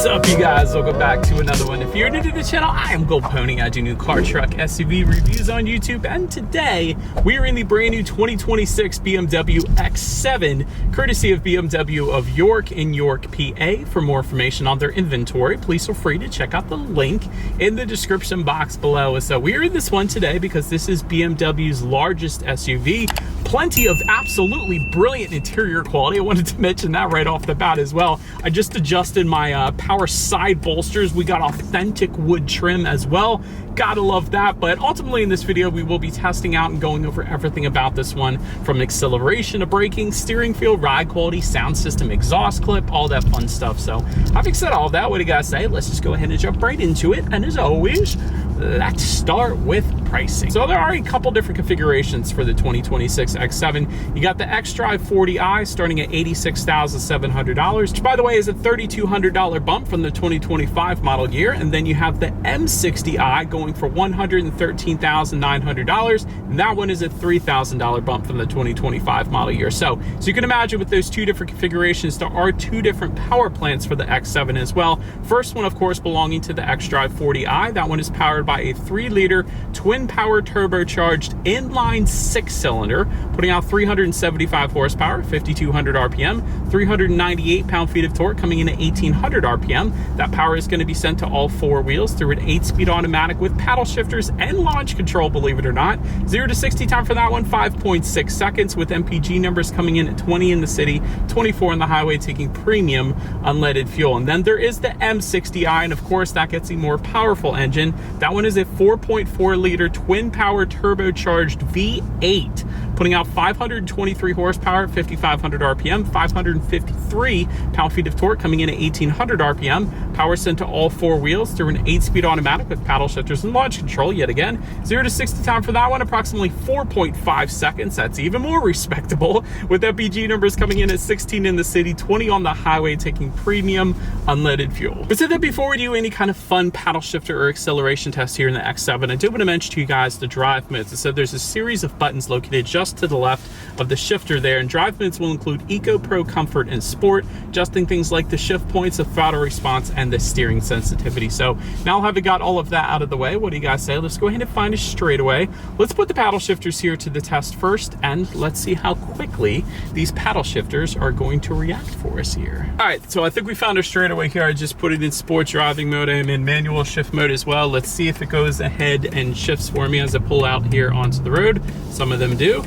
What's up, you guys? Welcome back to another one. If you're new to the channel, I am Gold Pony. I do new car, truck, SUV reviews on YouTube, and today we are in the brand new 2026 BMW X7, courtesy of BMW of York in York, PA. For more information on their inventory, please feel free to check out the link in the description box below. So we are in this one today because this is BMW's largest SUV. Plenty of absolutely brilliant interior quality. I wanted to mention that right off the bat as well. I just adjusted my power side bolsters. We got authentic wood trim as well. Gotta love that. But ultimately in this video, we will be testing out and going over everything about this one, from acceleration to braking, steering feel, ride quality, sound system, exhaust clip, all that fun stuff. So having said all that, what do you guys say? Let's just go ahead and jump right into it. And as always, let's start with pricing. So there are a couple different configurations for the 2026 X7. You got the xDrive 40i starting at $86,700, which by the way is a $3,200 bump from the 2025 model year. And then you have the M60i going for $113,900, and that one is a $3,000 bump from the 2025 model year. So you can imagine with those two different configurations, there are two different power plants for the X7 as well. First one, of course, belonging to the xDrive 40i. That one is powered by a 3-liter twin power turbocharged inline 6-cylinder, putting out 375 horsepower, 5,200 RPM, 398 pound-feet of torque, coming in at 1,800 RPM. That power is going to be sent to all four wheels through an 8-speed automatic with paddle shifters and launch control, believe it or not. 0 to 60 time for that one, 5.6 seconds, with MPG numbers coming in at 20 in the city, 24 on the highway, taking premium unleaded fuel. And then there is the M60i, and of course that gets a more powerful engine. That one is a 4.4-liter twin power turbocharged V8, putting out 523 horsepower, 5,500 RPM, 553 pound-feet of torque, coming in at 1,800 RPM. Power sent to all four wheels through an 8-speed automatic with paddle shifters and launch control. Yet again, 0 to 60 time for that one, approximately 4.5 seconds. That's even more respectable, with MPG numbers coming in at 16 in the city, 20 on the highway, taking premium unleaded fuel. But so that before we do any kind of fun paddle shifter or acceleration test here in the X7, I do want to mention to you guys the drive modes. So there's a series of buttons located just to the left of the shifter there, and drive modes will include Eco, Pro, Comfort, and Sport, adjusting things like the shift points, the throttle response, and the steering sensitivity. So now having got all of that out of the way, what do you guys say? Let's go ahead and find a straightaway. Let's put the paddle shifters here to the test first, and let's see how quickly these paddle shifters are going to react for us here. All right, so I think we found a straightaway here. I just put it in sport driving mode. I'm in manual shift mode as well. Let's see if it goes ahead and shifts for me as I pull out here onto the road. Some of them do,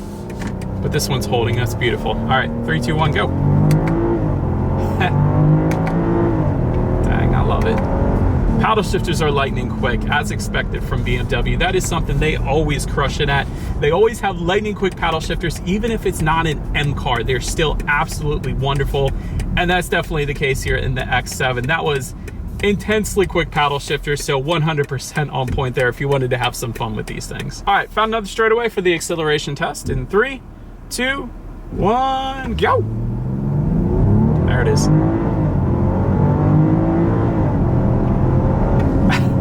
but this one's holding. That's beautiful. All right, 3, 2, 1, go. Dang, I love it. Paddle shifters are lightning quick, as expected from BMW. That is something they always crush it at. They always have lightning quick paddle shifters, even if it's not an M car. They're still absolutely wonderful, and that's definitely the case here in the X7. That was intensely quick paddle shifter, so 100% on point there if you wanted to have some fun with these things. All right, found another straightaway for the acceleration test in 3, 2, 1, go. There it is.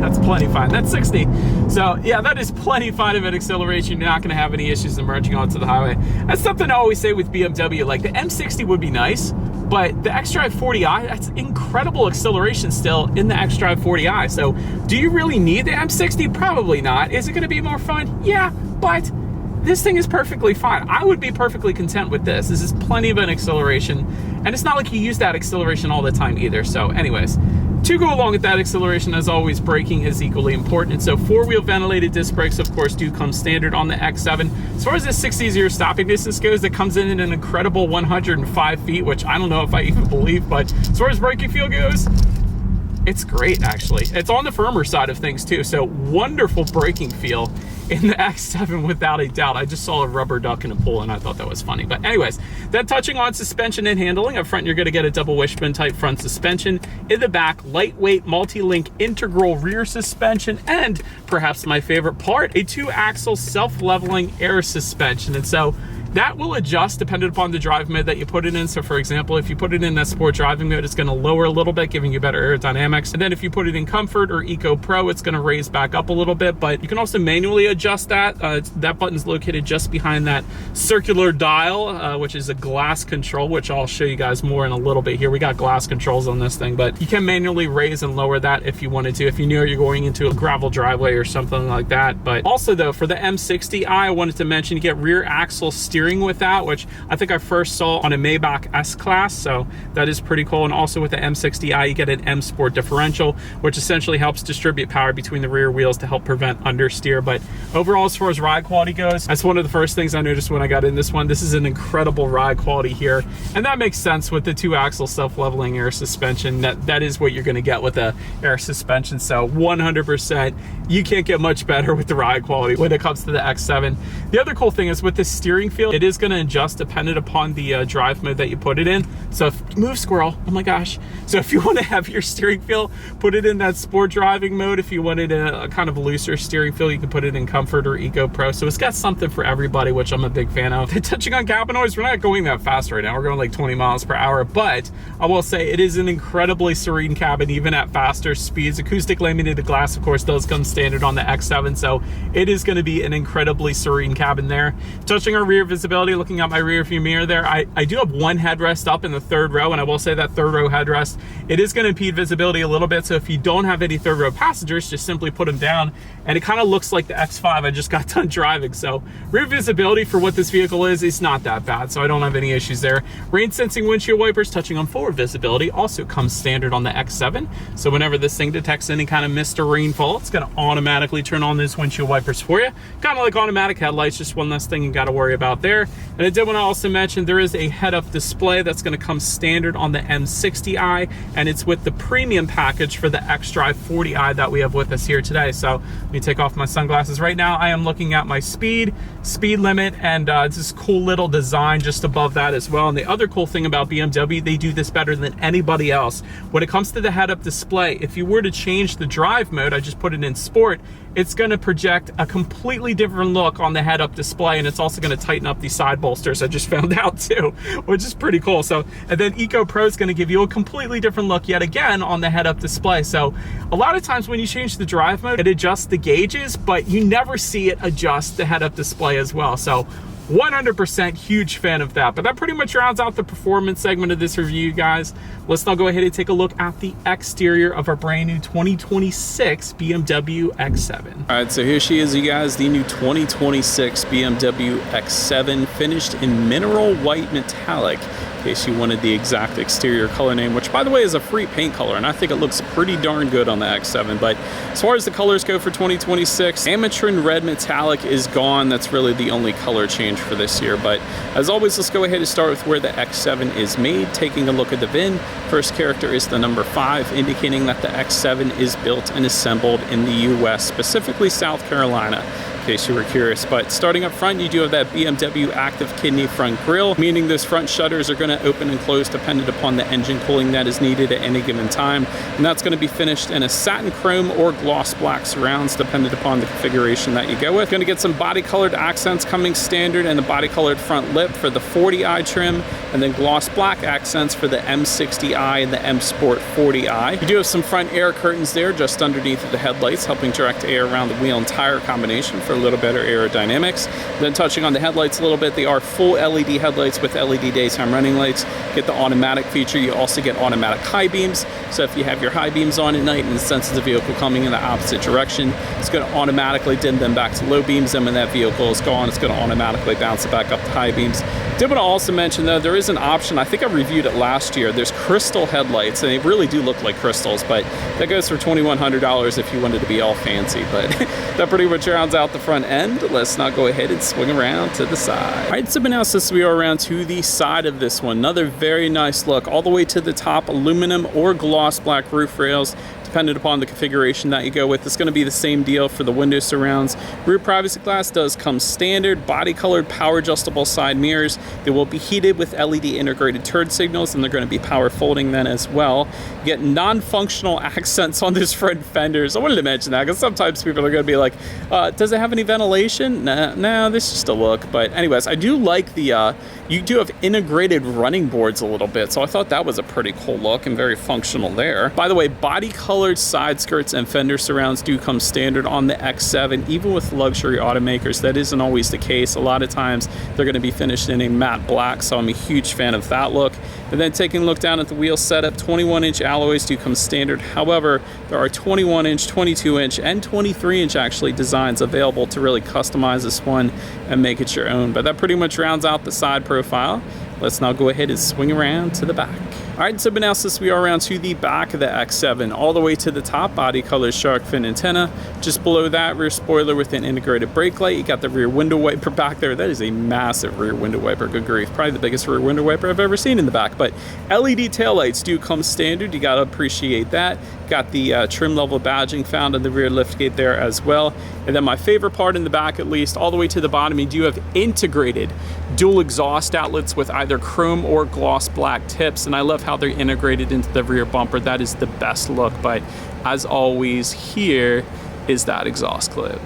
That's plenty fine. That's 60. So yeah, that is plenty fine of an acceleration. You're not going to have any issues emerging onto the highway. That's something I always say with BMW. Like, the M60 would be nice, but the xDrive 40i, that's incredible acceleration still in the xDrive 40i. So do you really need the M60? Probably not. Is it going to be more fun? Yeah, but this thing is perfectly fine. I would be perfectly content with this. This is plenty of an acceleration, and it's not like you use that acceleration all the time either. So anyways, to go along with that acceleration, as always, braking is equally important. And so 4-wheel ventilated disc brakes, of course, do come standard on the X7. As far as the 60-0 stopping distance goes, it comes in at an incredible 105 feet, which I don't know if I even believe, but as far as braking feel goes, it's great, actually. It's on the firmer side of things too, so wonderful braking feel in the X7 without a doubt. I just saw a rubber duck in a pool and I thought that was funny. But anyways, then touching on suspension and handling, up front you're going to get a double wishbone type front suspension. In the back, lightweight multi-link integral rear suspension, and perhaps my favorite part, a 2-axle self-leveling air suspension. And so That will adjust depending upon the drive mode that you put it in. So for example, if you put it in that sport driving mode, it's going to lower a little bit, giving you better aerodynamics. And then if you put it in comfort or eco pro, it's going to raise back up a little bit, but you can also manually adjust that. That button's located just behind that circular dial, which is a glass control, which I'll show you guys more in a little bit here. We got glass controls on this thing, but you can manually raise and lower that if you wanted to, if you knew you're going into a gravel driveway or something like that. But also though, for the M60i, I wanted to mention you get rear axle steering with that, which I think I first saw on a Maybach S-Class, so that is pretty cool. And also with the M60i, you get an M Sport differential, which essentially helps distribute power between the rear wheels to help prevent understeer. But overall, as far as ride quality goes, that's one of the first things I noticed when I got in this one. This is an incredible ride quality here, and that makes sense with the 2-axle self-leveling air suspension. That is what you're going to get with the air suspension. So 100%, you can't get much better with the ride quality when it comes to the X7. The other cool thing is with the steering feel, it is going to adjust dependent upon the drive mode that you put it in. So if move squirrel, oh my gosh. So if you want to have your steering feel, put it in that sport driving mode. If you wanted a kind of looser steering feel, you can put it in comfort or eco pro. So it's got something for everybody, which I'm a big fan of. Touching on cabin noise, we're not going that fast right now. We're going like 20 miles per hour, but I will say it is an incredibly serene cabin, even at faster speeds. Acoustic laminated glass, of course, does come standard on the X7, so it is going to be an incredibly serene cabin there. Touching on rear visibility, looking at my rear view mirror there, I do have one headrest up in the third row, and I will say that third row headrest, it is going to impede visibility a little bit. So if you don't have any third row passengers, just simply put them down, and it kind of looks like the X5 I just got done driving. So rear visibility for what this vehicle is not that bad, so I don't have any issues there. Rain sensing windshield wipers. Touching on forward visibility, also comes standard on the X7. So whenever this thing detects any kind of mist or rainfall, it's going to automatically turn on those windshield wipers for you. Kind of like automatic headlights, just one less thing you got to worry about there. And I did want to also mention there is a head-up display that's going to come standard on the M60i, and it's with the premium package for the xDrive 40i that we have with us here today. So let me take off my sunglasses. Right now I am looking at my speed limit, and it's this cool little design just above that as well. And the other cool thing about BMW, they do this better than anybody else. When it comes to the head-up display, if you were to change the drive mode, I just put it in sport, it's going to project a completely different look on the head-up display, and it's also going to tighten up these side bolsters, I just found out too, which is pretty cool. So, and then Eco Pro is going to give you a completely different look yet again on the head-up display. So a lot of times when you change the drive mode, it adjusts the gauges, but you never see it adjust the head-up display as well. So 100% huge fan of that. But that pretty much rounds out the performance segment of this review, guys. Let's now go ahead and take a look at the exterior of our brand new 2026 BMW X7. All right, so here she is, you guys, the new 2026 BMW X7, finished in mineral white metallic, in case you wanted the exact exterior color name, which by the way is a free paint color, and I think it looks pretty darn good on the X7. But as far as the colors go for 2026, Amatrin red metallic is gone. That's really the only color change for this year. But as always, let's go ahead and start with where the X7 is made. Taking a look at the VIN, first character is the number 5, indicating that the X7 is built and assembled in the US, specifically South Carolina, in case you were curious. But starting up front, you do have that BMW active kidney front grille, meaning those front shutters are going to open and close dependent upon the engine cooling that is needed at any given time. And that's going to be finished in a satin chrome or gloss black surrounds, dependent upon the configuration that you go with. Going to get some body colored accents coming standard, and the body colored front lip for the 40i trim, and then gloss black accents for the M60i and the M Sport 40i. You do have some front air curtains there just underneath of the headlights, helping direct air around the wheel and tire combination for a little better aerodynamics. Then touching on the headlights a little bit, they are full LED headlights with LED daytime running lights. Get the automatic feature. You also get automatic high beams. So if you have your high beams on at night and it senses the vehicle coming in the opposite direction, it's going to automatically dim them back to low beams, and when that vehicle is gone, it's going to automatically bounce it back up to high beams. Did want to also mention though, there is an option, I think I reviewed it last year, there's crystal headlights, and they really do look like crystals, but that goes for $2,100 if you wanted to be all fancy. But that pretty much rounds out the front end. Let's now go ahead and swing around to the side. All right, so now since we are around to the side of this one, another very nice look all the way to the top, aluminum or gloss black roof rails. depending upon the configuration that you go with. It's going to be the same deal for the window surrounds. Rear privacy glass does come standard, body colored, power adjustable side mirrors. They will be heated with LED integrated turn signals, and they're going to be power folding then as well. You get non-functional accents on those front fenders. I wanted to mention that because sometimes people are going to be like, does it have any ventilation? Nah, this is just a look. But anyways, I do like the, you do have integrated running boards a little bit, so I thought that was a pretty cool look and very functional there. By the way, body colored side skirts and fender surrounds do come standard on the X7, even with luxury automakers. That isn't always the case. A lot of times they're going to be finished in a matte black, so I'm a huge fan of that look. And then taking a look down at the wheel setup, 21-inch alloys do come standard. However, there are 21-inch, 22-inch, and 23-inch actually designs available to really customize this one and make it your own. But that pretty much rounds out the side profile. Let's now go ahead and swing around to the back. All right, so now since we are around to the back of the X7, all the way to the top, body color shark fin antenna. Just below that, rear spoiler with an integrated brake light. You got the rear window wiper back there. That is a massive rear window wiper, good grief. Probably the biggest rear window wiper I've ever seen in the back. But LED taillights do come standard. You gotta appreciate that. Got the trim level badging found on the rear liftgate there as well. And then my favorite part in the back, at least, all the way to the bottom, you do have integrated dual exhaust outlets with either chrome or gloss black tips. And I love how they're integrated into the rear bumper. That is the best look. But as always, here is that exhaust clip.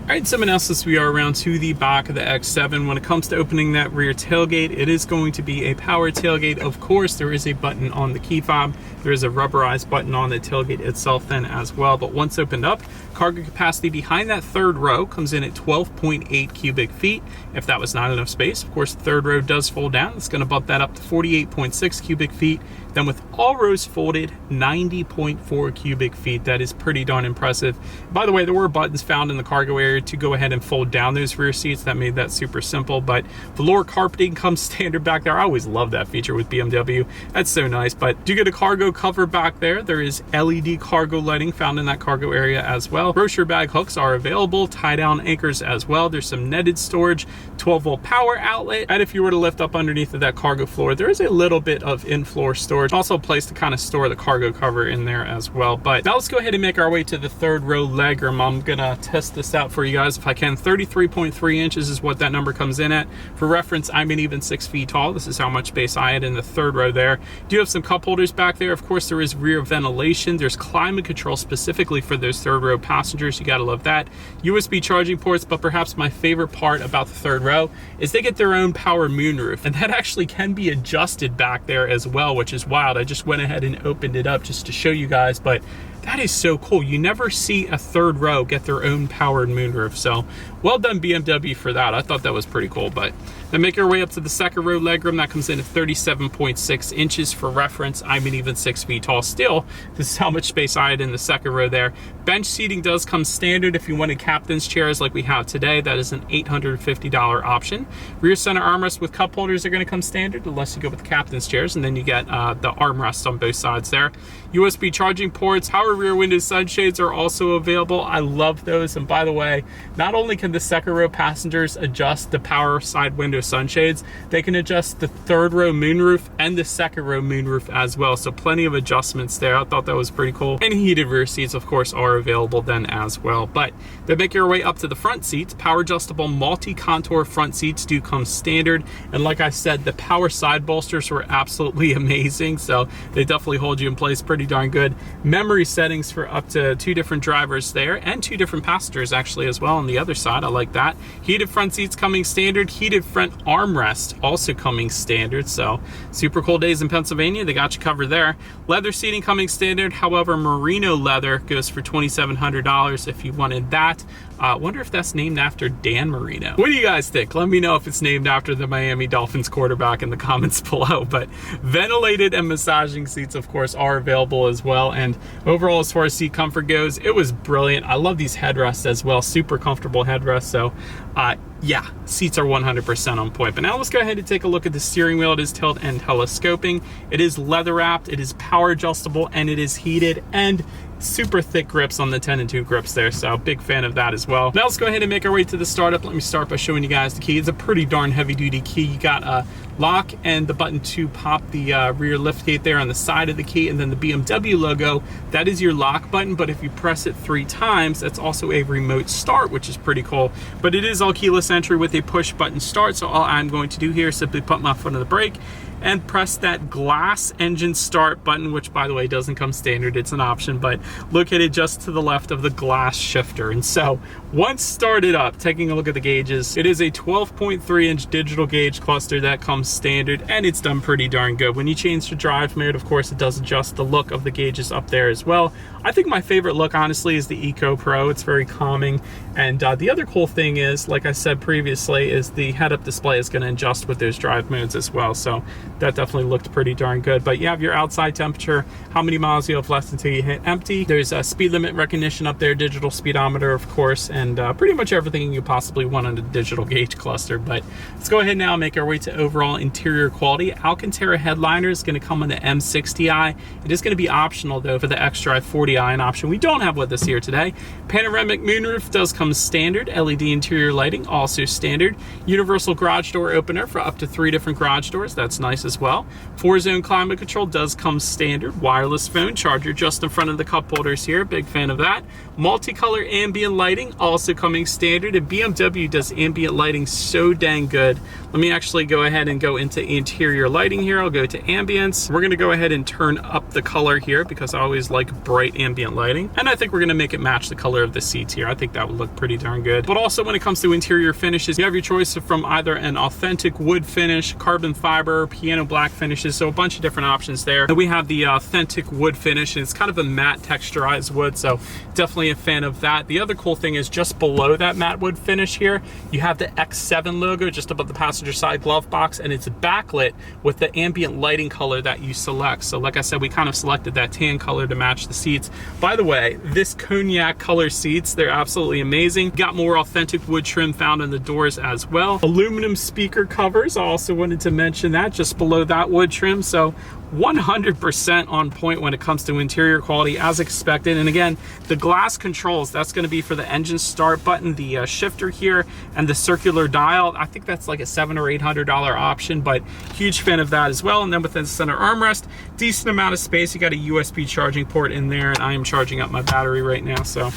All right, so now since we are around to the back of the X7, when it comes to opening that rear tailgate, it is going to be a power tailgate. Of course, there is a button on the key fob. There is a rubberized button on the tailgate itself then as well. But once opened up, cargo capacity behind that third row comes in at 12.8 cubic feet. If that was not enough space, of course, the third row does fold down. It's going to bump that up to 48.6 cubic feet. Then with all rows folded, 90.4 cubic feet. That is pretty darn impressive. By the way, there were buttons found in the cargo area to go ahead and fold down those rear seats. That made that super simple, but velour carpeting comes standard back there. I always love that feature with BMW. That's so nice. But do get a cargo cover back there. There is LED cargo lighting found in that cargo area as well. Grocery bag hooks are available, tie down anchors as well. There's some netted storage, 12-volt power outlet, and if you were to lift up underneath of that cargo floor, there is a little bit of in-floor storage. Also a place to kind of store the cargo cover in there as well. But now let's go ahead and make our way to the third row legroom. I'm gonna test this out for you guys if I can. 33.3 inches is what that number comes in at. For reference, I'm an even 6 feet tall. This is how much space I had in the third row there. Do have some cup holders back there. Of course, there is rear ventilation. There's climate control specifically for those third row passengers. You gotta love that. USB charging ports, but perhaps my favorite part about the third row is they get their own power moonroof, and that actually can be adjusted back there as well, which is wild. I just went ahead and opened it up just to show you guys, but that is so cool. You never see a third row get their own powered moonroof. So well done BMW for that. I thought that was pretty cool. But then make our way up to the second row legroom. That comes in at 37.6 inches. For reference, I'm an even 6 feet tall still. This is how much space I had in the second row there. Bench seating does come standard. If you wanted captain's chairs like we have today, that is an $850 option. Rear center armrest with cup holders are going to come standard unless you go with the captain's chairs, and then you get the armrest on both sides there. USB charging ports, power rear window sunshades are also available. I love those. And by the way, not only can the second row passengers adjust the power side window sunshades, they can adjust the third row moonroof and the second row moonroof as well. So plenty of adjustments there. I thought that was pretty cool. And heated rear seats, of course, are available then as well. But then make your way up to the front seats. Power adjustable multi-contour front seats do come standard. And like I said, the power side bolsters were absolutely amazing. So they definitely hold you in place pretty darn good. Memory settings for up to 2 different drivers there and 2 different passengers actually as well on the other side. I like that. Heated front seats coming standard. Heated front armrest also coming standard. So super cold days in Pennsylvania, they got you covered there. Leather seating coming standard. However, merino leather goes for $2,700 if you wanted that. I wonder if that's named after Dan Marino. What do you guys think? Let me know if it's named after the Miami Dolphins quarterback in the comments below. But ventilated and massaging seats, of course, are available as well. And overall, as far as seat comfort goes, it was brilliant. I love these headrests as well. Super comfortable headrests. So yeah, seats are 100% on point. But now let's go ahead and take a look at the steering wheel. It is tilt and telescoping. It is leather wrapped. It is power adjustable, and it is heated. And super thick grips on the 10 and 2 grips there, so big fan of that as well. Now let's go ahead and make our way to the startup. Let me start by showing you guys the key. It's a pretty darn heavy duty key. You got a lock and the button to pop the rear lift gate there on the side of the key, and then the BMW logo, that is your lock button, but if you press it 3 times, that's also a remote start, which is pretty cool. But it is all keyless entry with a push button start, so all I'm going to do here is simply put my foot on the brake and press that glass engine start button, which by the way doesn't come standard, it's an option, but located just to the left of the glass shifter. And so once started up, taking a look at the gauges, it is a 12.3 inch digital gauge cluster that comes standard, and it's done pretty darn good. When you change to drive mode, of course, it does adjust the look of the gauges up there as well. I think my favorite look, honestly, is the Eco Pro. It's very calming. And the other cool thing is, like I said previously, is the head-up display is going to adjust with those drive modes as well. So that definitely looked pretty darn good. But you have your outside temperature, how many miles you have left until you hit empty. There's a speed limit recognition up there, digital speedometer, of course, and pretty much everything you possibly want on a digital gauge cluster. But let's go ahead now and make our way to overall interior quality. Alcantara headliner is going to come on the M60i. It is going to be optional, though, for the xDrive 40i, an option we don't have with us here today. Panoramic moonroof does come standard. LED interior lighting, also standard. Universal garage door opener for up to 3 different garage doors. That's nice as well. 4-zone climate control does come standard. Wireless phone charger just in front of the cup holders here. Big fan of that. Multicolor ambient lighting also coming standard, and BMW does ambient lighting so dang good. Let me actually go ahead and go into interior lighting here. I'll go to ambience. We're going to go ahead and turn up the color here because I always like bright ambient lighting, and I think we're going to make it match the color of the seats here. I think that would look pretty darn good. But also when it comes to interior finishes, you have your choice from either an authentic wood finish, carbon fiber, piano black finishes, so a bunch of different options there. And we have the authentic wood finish, and it's kind of a matte texturized wood, so definitely a fan of that. The other cool thing is just below that matte wood finish here, you have the X7 logo just above the passenger side glove box, and it's backlit with the ambient lighting color that you select. So like I said, we kind of selected that tan color to match the seats. By the way, this cognac color seats, they're absolutely amazing. Got more authentic wood trim found on the doors as well. Aluminum speaker covers, I also wanted to mention that just below that wood trim. So 100% on point when it comes to interior quality as expected. And again, the glass controls, that's going to be for the engine start button, the shifter here, and the circular dial. I think that's like a $700 or $800 option, but huge fan of that as well. And then within the center armrest, decent amount of space. You got a USB charging port in there, and I am charging up my battery right now, so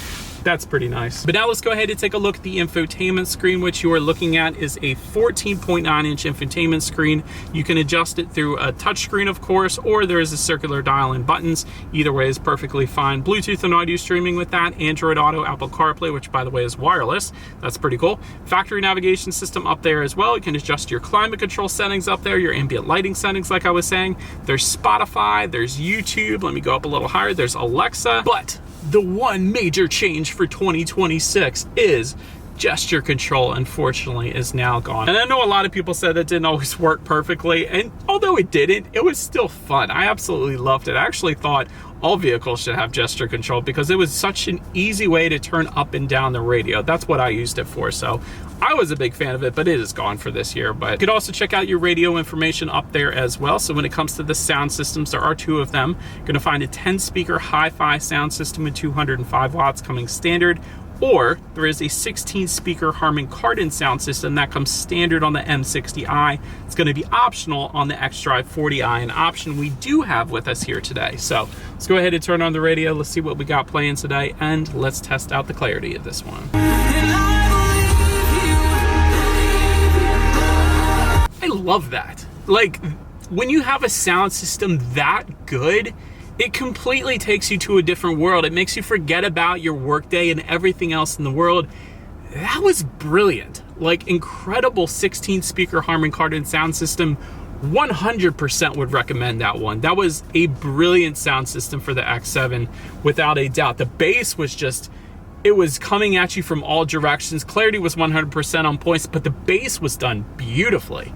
that's pretty nice. But now let's go ahead and take a look at the infotainment screen. Which you are looking at is a 14.9 inch infotainment screen. You can adjust it through a touchscreen, of course, or there is a circular dial and buttons. Either way is perfectly fine. Bluetooth and audio streaming with that. Android Auto, Apple CarPlay, which by the way is wireless. That's pretty cool. Factory navigation system up there as well. You can adjust your climate control settings up there, your ambient lighting settings, like I was saying. There's Spotify, there's YouTube. Let me go up a little higher. There's Alexa. But the one major change for 2026 is gesture control, unfortunately, is now gone. And I know a lot of people said that didn't always work perfectly, and although it didn't, it was still fun. I absolutely loved it. I actually thought all vehicles should have gesture control because it was such an easy way to turn up and down the radio. That's what I used it for, so I was a big fan of it, but it is gone for this year. But you could also check out your radio information up there as well. So when it comes to the sound systems, there are 2 of them. You're gonna find a 10-speaker hi-fi sound system with 205 watts coming standard, or there is a 16-speaker Harman Kardon sound system that comes standard on the M60i. It's going to be optional on the xDrive 40i, an option we do have with us here today. So let's go ahead and turn on the radio. Let's see what we got playing today, and let's test out the clarity of this one. I love that. Like, when you have a sound system that good, it completely takes you to a different world. It makes you forget about your workday and everything else in the world. That was brilliant. Like, incredible 16-speaker Harman Kardon sound system. 100% would recommend that one. That was a brilliant sound system for the X7, without a doubt. The bass was just, it was coming at you from all directions. Clarity was 100% on points, but the bass was done beautifully.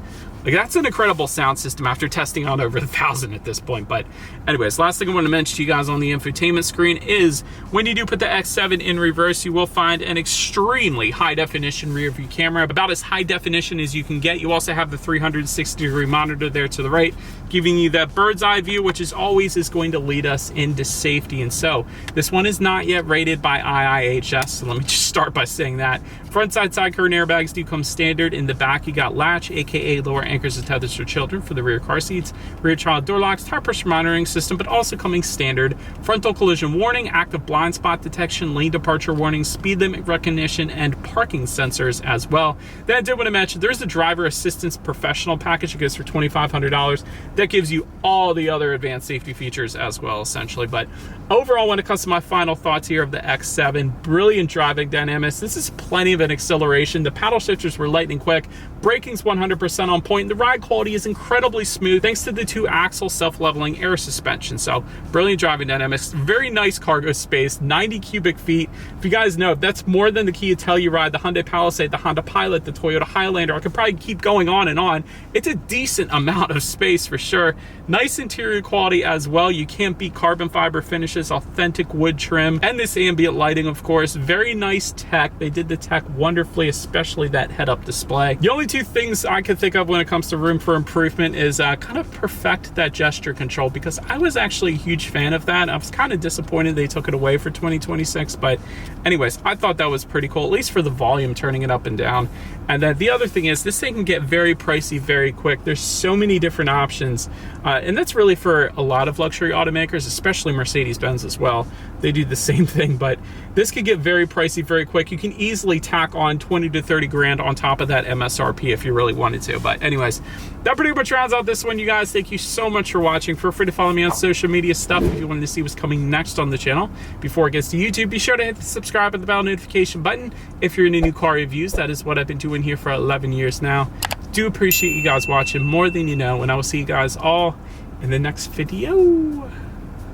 Like, that's an incredible sound system after testing on over 1,000 at this point. But anyways, last thing I want to mention to you guys on the infotainment screen is when you do put the X7 in reverse, you will find an extremely high definition rear view camera, about as high definition as you can get. You also have the 360-degree monitor there to the right, giving you that bird's eye view, which is always going to lead us into safety. And so this one is not yet rated by IIHS, so let me just start by saying that. Front side curtain airbags do come standard. In the back, you got latch, aka lower anchors and tethers for children for the rear car seats, rear child door locks, tire pressure monitoring system, but also coming standard frontal collision warning, active blind spot detection, lane departure warning, speed limit recognition, and parking sensors as well. Then I did want to mention there's the driver assistance professional package. It goes for $2,500. That gives you all the other advanced safety features as well, essentially. But overall, when it comes to my final thoughts here of the X7, brilliant driving dynamics. This is plenty of an acceleration. The paddle shifters were lightning quick. Braking's 100% on point. The ride quality is incredibly smooth thanks to the 2-axle self-leveling air suspension. So brilliant driving dynamics. Very nice cargo space, 90 cubic feet. If you guys know, that's more than the Kia Telluride, the Hyundai Palisade, the Honda Pilot, the Toyota Highlander. I could probably keep going on and on. It's a decent amount of space for sure. Nice interior quality as well. You can't beat carbon fiber finishes, authentic wood trim, and this ambient lighting, of course. Very nice tech. They did the tech wonderfully, especially that head-up display. The only two things I could think of when it comes to room for improvement is kind of perfect that gesture control, because I was actually a huge fan of that. I was kind of disappointed they took it away for 2026, but anyways, I thought that was pretty cool, at least for the volume, turning it up and down. And then the other thing is this thing can get very pricey very quick. There's so many different options, and that's really for a lot of luxury automakers, especially Mercedes-Benz as well. They do the same thing, but this could get very pricey very quick. You can easily tack on 20 to 30 grand on top of that MSRP if you really wanted to. But anyways, that pretty much rounds out this one, you guys. Thank you so much for watching. Feel free to follow me on social media stuff if you wanted to see what's coming next on the channel. Before it gets to YouTube, be sure to hit the subscribe and the bell notification button if you're into new car reviews. That is what I've been doing here for 11 years now. Do appreciate you guys watching more than you know, and I will see you guys all in the next video.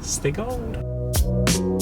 Stay gold.